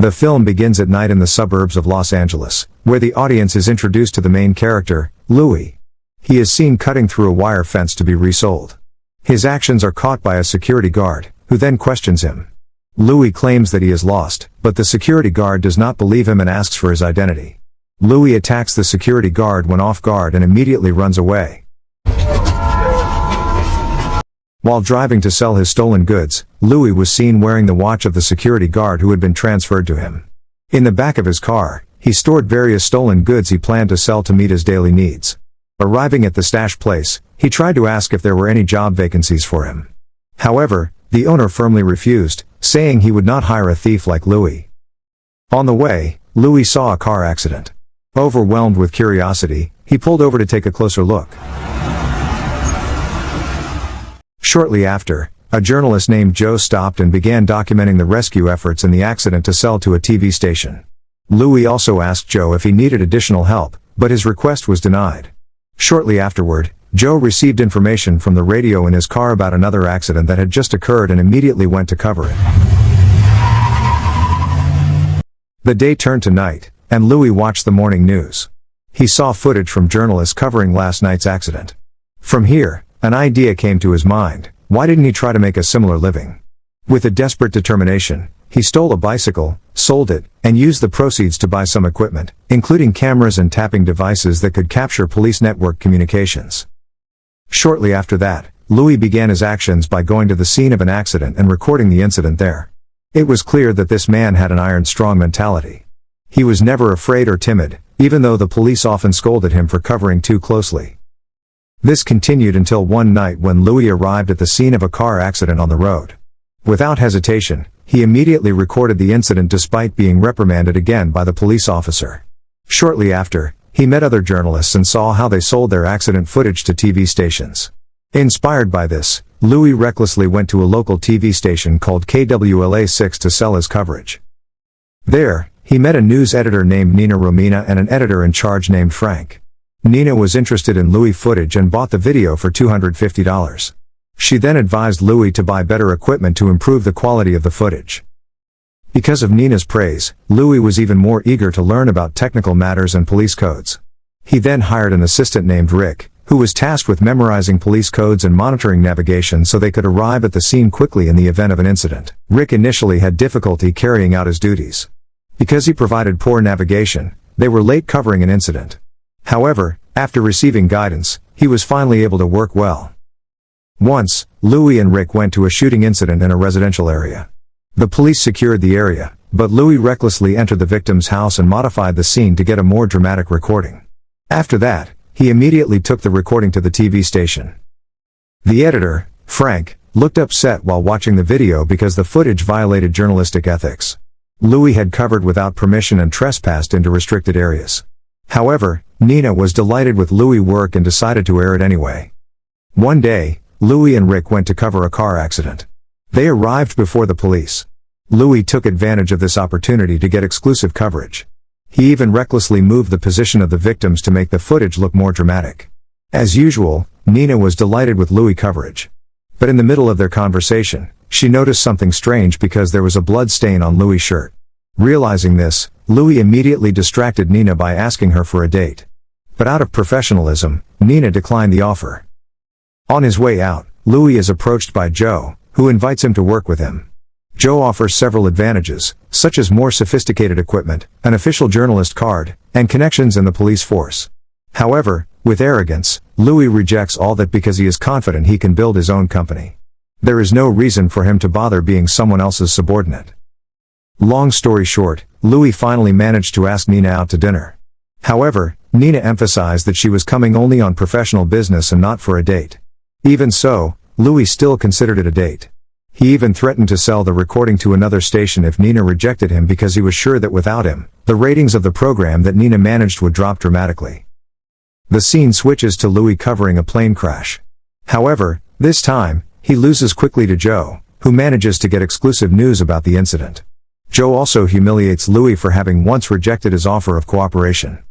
The film begins at night in the suburbs of Los Angeles, where the audience is introduced to the main character, Louis. He is seen cutting through a wire fence to be resold. His actions are caught by a security guard, who then questions him. Louis claims that he is lost, but the security guard does not believe him and asks for his identity. Louis attacks the security guard when off guard and immediately runs away. While driving to sell his stolen goods, Louis was seen wearing the watch of the security guard who had been transferred to him. In the back of his car, he stored various stolen goods he planned to sell to meet his daily needs. Arriving at the stash place, he tried to ask if there were any job vacancies for him. However, the owner firmly refused, saying he would not hire a thief like Louis. On the way, Louis saw a car accident. Overwhelmed with curiosity, he pulled over to take a closer look. Shortly after, a journalist named Joe stopped and began documenting the rescue efforts in the accident to sell to a TV station. Louis also asked Joe if he needed additional help, but his request was denied. Shortly afterward, Joe received information from the radio in his car about another accident that had just occurred and immediately went to cover it. The day turned to night, and Louis watched the morning news. He saw footage from journalists covering last night's accident. From here, an idea came to his mind. Why didn't he try to make a similar living? With a desperate determination, he stole a bicycle, sold it, and used the proceeds to buy some equipment, including cameras and tapping devices that could capture police network communications. Shortly after that, Louis began his actions by going to the scene of an accident and recording the incident there. It was clear that this man had an iron-strong mentality. He was never afraid or timid, even though the police often scolded him for covering too closely. This continued until one night when Louis arrived at the scene of a car accident on the road. Without hesitation, he immediately recorded the incident despite being reprimanded again by the police officer. Shortly after, he met other journalists and saw how they sold their accident footage to TV stations. Inspired by this, Louis recklessly went to a local TV station called KWLA6 to sell his coverage. There, he met a news editor named Nina Romina and an editor in charge named Frank. Nina was interested in Louis' footage and bought the video for $250. She then advised Louis to buy better equipment to improve the quality of the footage. Because of Nina's praise, Louis was even more eager to learn about technical matters and police codes. He then hired an assistant named Rick, who was tasked with memorizing police codes and monitoring navigation so they could arrive at the scene quickly in the event of an incident. Rick initially had difficulty carrying out his duties. Because he provided poor navigation, they were late covering an incident. However, after receiving guidance, he was finally able to work well. Once, Louis and Rick went to a shooting incident in a residential area. The police secured the area, but Louis recklessly entered the victim's house and modified the scene to get a more dramatic recording. After that, he immediately took the recording to the TV station. The editor, Frank, looked upset while watching the video because the footage violated journalistic ethics. Louis had covered without permission and trespassed into restricted areas. However, Nina was delighted with Louis' work and decided to air it anyway. One day, Louis and Rick went to cover a car accident. They arrived before the police. Louis took advantage of this opportunity to get exclusive coverage. He even recklessly moved the position of the victims to make the footage look more dramatic. As usual, Nina was delighted with Louis' coverage. But in the middle of their conversation, she noticed something strange because there was a blood stain on Louis' shirt. Realizing this, Louis immediately distracted Nina by asking her for a date. But out of professionalism, Nina declined the offer. On his way out, Louis is approached by Joe, who invites him to work with him. Joe offers several advantages, such as more sophisticated equipment, an official journalist card, and connections in the police force. However, with arrogance, Louis rejects all that because he is confident he can build his own company. There is no reason for him to bother being someone else's subordinate. Long story short, Louis finally managed to ask Nina out to dinner. However, Nina emphasized that she was coming only on professional business and not for a date. Even so, Louis still considered it a date. He even threatened to sell the recording to another station if Nina rejected him because he was sure that without him, the ratings of the program that Nina managed would drop dramatically. The scene switches to Louis covering a plane crash. However, this time, he loses quickly to Joe, who manages to get exclusive news about the incident. Joe also humiliates Louis for having once rejected his offer of cooperation.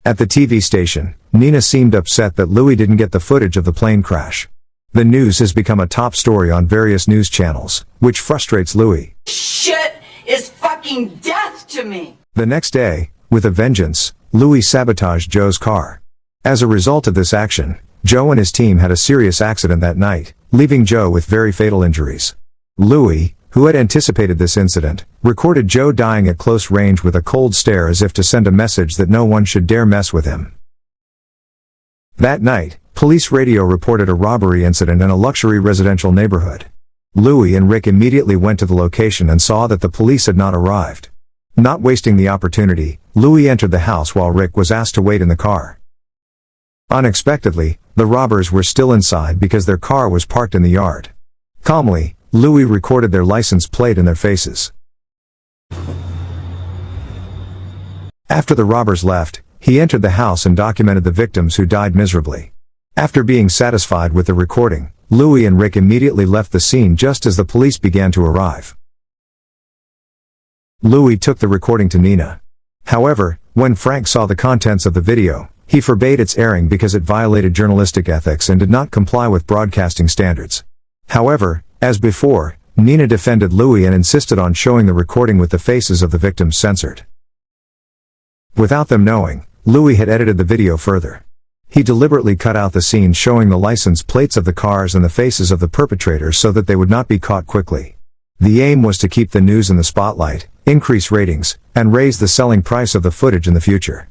At the TV station, Nina seemed upset that Louis didn't get the footage of the plane crash. The news has become a top story on various news channels, which frustrates Louis. Shit is fucking death to me. The next day, with a vengeance, Louis sabotaged Joe's car. As a result of this action, Joe and his team had a serious accident that night, leaving Joe with very fatal injuries. Louis, who had anticipated this incident, recorded Joe dying at close range with a cold stare as if to send a message that no one should dare mess with him. That night, police radio reported a robbery incident in a luxury residential neighborhood. Louis and Rick immediately went to the location and saw that the police had not arrived. Not wasting the opportunity, Louis entered the house while Rick was asked to wait in the car. Unexpectedly, the robbers were still inside because their car was parked in the yard. Calmly, Louis recorded their license plate in their faces. After the robbers left, he entered the house and documented the victims who died miserably. After being satisfied with the recording, Louis and Rick immediately left the scene just as the police began to arrive. Louis took the recording to Nina. However, when Frank saw the contents of the video, he forbade its airing because it violated journalistic ethics and did not comply with broadcasting standards. However, as before, Nina defended Louis and insisted on showing the recording with the faces of the victims censored. Without them knowing, Louis had edited the video further. He deliberately cut out the scenes showing the license plates of the cars and the faces of the perpetrators so that they would not be caught quickly. The aim was to keep the news in the spotlight, increase ratings, and raise the selling price of the footage in the future.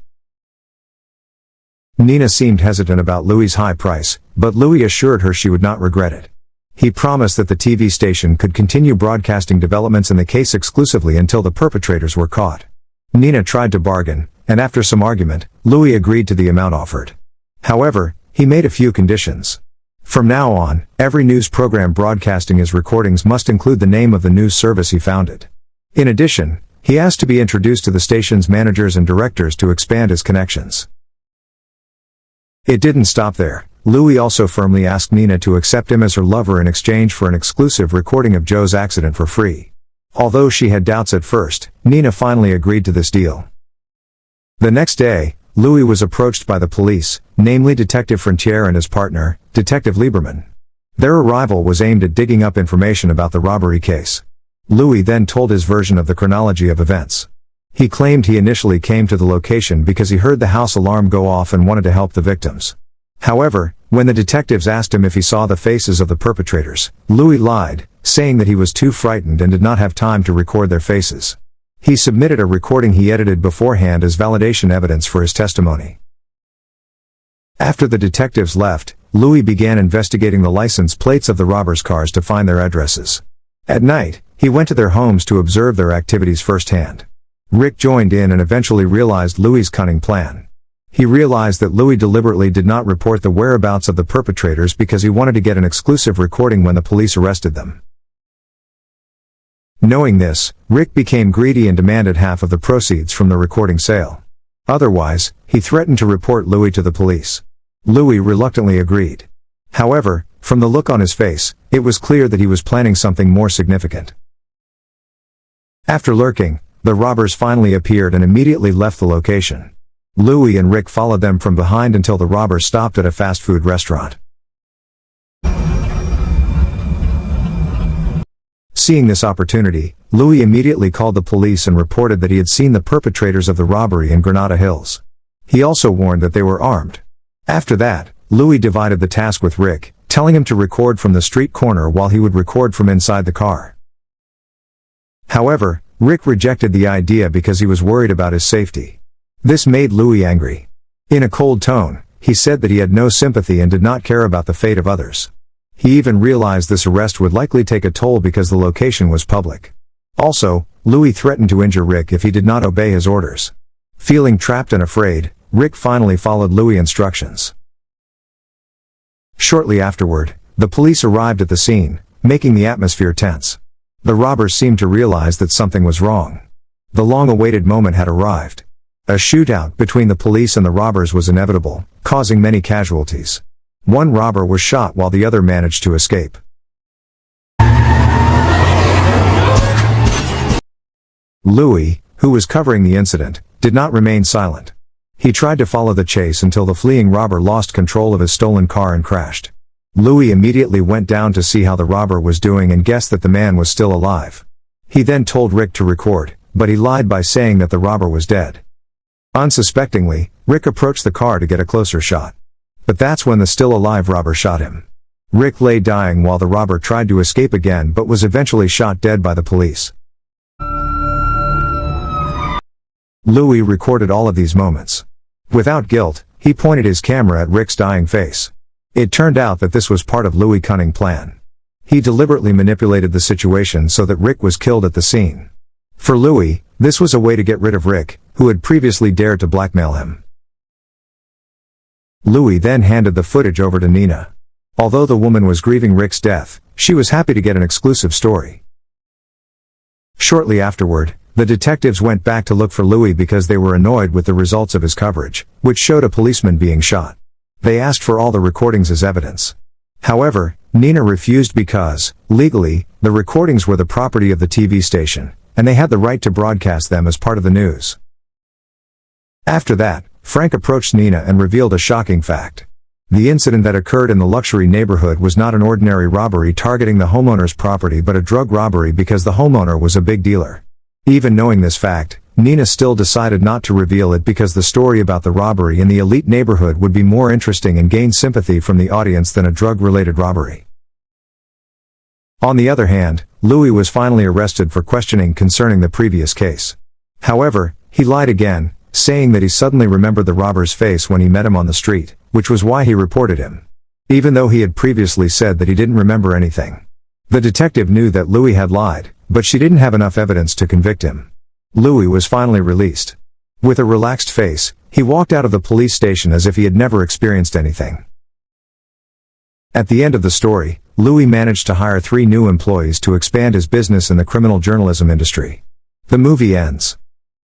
Nina seemed hesitant about Louis' high price, but Louis assured her she would not regret it. He promised that the TV station could continue broadcasting developments in the case exclusively until the perpetrators were caught. Nina tried to bargain, and after some argument, Louis agreed to the amount offered. However, he made a few conditions. From now on, every news program broadcasting his recordings must include the name of the news service he founded. In addition, he asked to be introduced to the station's managers and directors to expand his connections. It didn't stop there. Louis also firmly asked Nina to accept him as her lover in exchange for an exclusive recording of Joe's accident for free. Although she had doubts at first, Nina finally agreed to this deal. The next day, Louis was approached by the police, namely Detective Frontier and his partner, Detective Lieberman. Their arrival was aimed at digging up information about the robbery case. Louis then told his version of the chronology of events. He claimed he initially came to the location because he heard the house alarm go off and wanted to help the victims. However, when the detectives asked him if he saw the faces of the perpetrators, Louis lied, saying that he was too frightened and did not have time to record their faces. He submitted a recording he edited beforehand as validation evidence for his testimony. After the detectives left, Louis began investigating the license plates of the robbers' cars to find their addresses. At night, he went to their homes to observe their activities firsthand. Rick joined in and eventually realized Louis' cunning plan. He realized that Louis deliberately did not report the whereabouts of the perpetrators because he wanted to get an exclusive recording when the police arrested them. Knowing this, Rick became greedy and demanded half of the proceeds from the recording sale. Otherwise, he threatened to report Louis to the police. Louis reluctantly agreed. However, from the look on his face, it was clear that he was planning something more significant. After lurking, the robbers finally appeared and immediately left the location. Louis and Rick followed them from behind until the robbers stopped at a fast food restaurant. Seeing this opportunity, Louis immediately called the police and reported that he had seen the perpetrators of the robbery in Granada Hills. He also warned that they were armed. After that, Louis divided the task with Rick, telling him to record from the street corner while he would record from inside the car. However, Rick rejected the idea because he was worried about his safety. This made Louis angry. In a cold tone, he said that he had no sympathy and did not care about the fate of others. He even realized this arrest would likely take a toll because the location was public. Also, Louis threatened to injure Rick if he did not obey his orders. Feeling trapped and afraid, Rick finally followed Louis' instructions. Shortly afterward, the police arrived at the scene, making the atmosphere tense. The robbers seemed to realize that something was wrong. The long-awaited moment had arrived. A shootout between the police and the robbers was inevitable, causing many casualties. One robber was shot while the other managed to escape. Louis, who was covering the incident, did not remain silent. He tried to follow the chase until the fleeing robber lost control of his stolen car and crashed. Louis immediately went down to see how the robber was doing and guessed that the man was still alive. He then told Rick to record, but he lied by saying that the robber was dead. Unsuspectingly, Rick approached the car to get a closer shot. But that's when the still-alive robber shot him. Rick lay dying while the robber tried to escape again but was eventually shot dead by the police. Louis recorded all of these moments. Without guilt, he pointed his camera at Rick's dying face. It turned out that this was part of Louis' cunning plan. He deliberately manipulated the situation so that Rick was killed at the scene. For Louis, this was a way to get rid of Rick, who had previously dared to blackmail him. Louis then handed the footage over to Nina. Although the woman was grieving Rick's death, she was happy to get an exclusive story. Shortly afterward, the detectives went back to look for Louis because they were annoyed with the results of his coverage, which showed a policeman being shot. They asked for all the recordings as evidence. However, Nina refused because, legally, the recordings were the property of the TV station, and they had the right to broadcast them as part of the news. After that, Frank approached Nina and revealed a shocking fact. The incident that occurred in the luxury neighborhood was not an ordinary robbery targeting the homeowner's property but a drug robbery because the homeowner was a big dealer. Even knowing this fact, Nina still decided not to reveal it because the story about the robbery in the elite neighborhood would be more interesting and gain sympathy from the audience than a drug-related robbery. On the other hand, Louis was finally arrested for questioning concerning the previous case. However, he lied again, saying that he suddenly remembered the robber's face when he met him on the street, which was why he reported him. Even though he had previously said that he didn't remember anything. The detective knew that Louis had lied, but she didn't have enough evidence to convict him. Louis was finally released. With a relaxed face, he walked out of the police station as if he had never experienced anything. At the end of the story, Louis managed to hire 3 new employees to expand his business in the criminal journalism industry. The movie ends.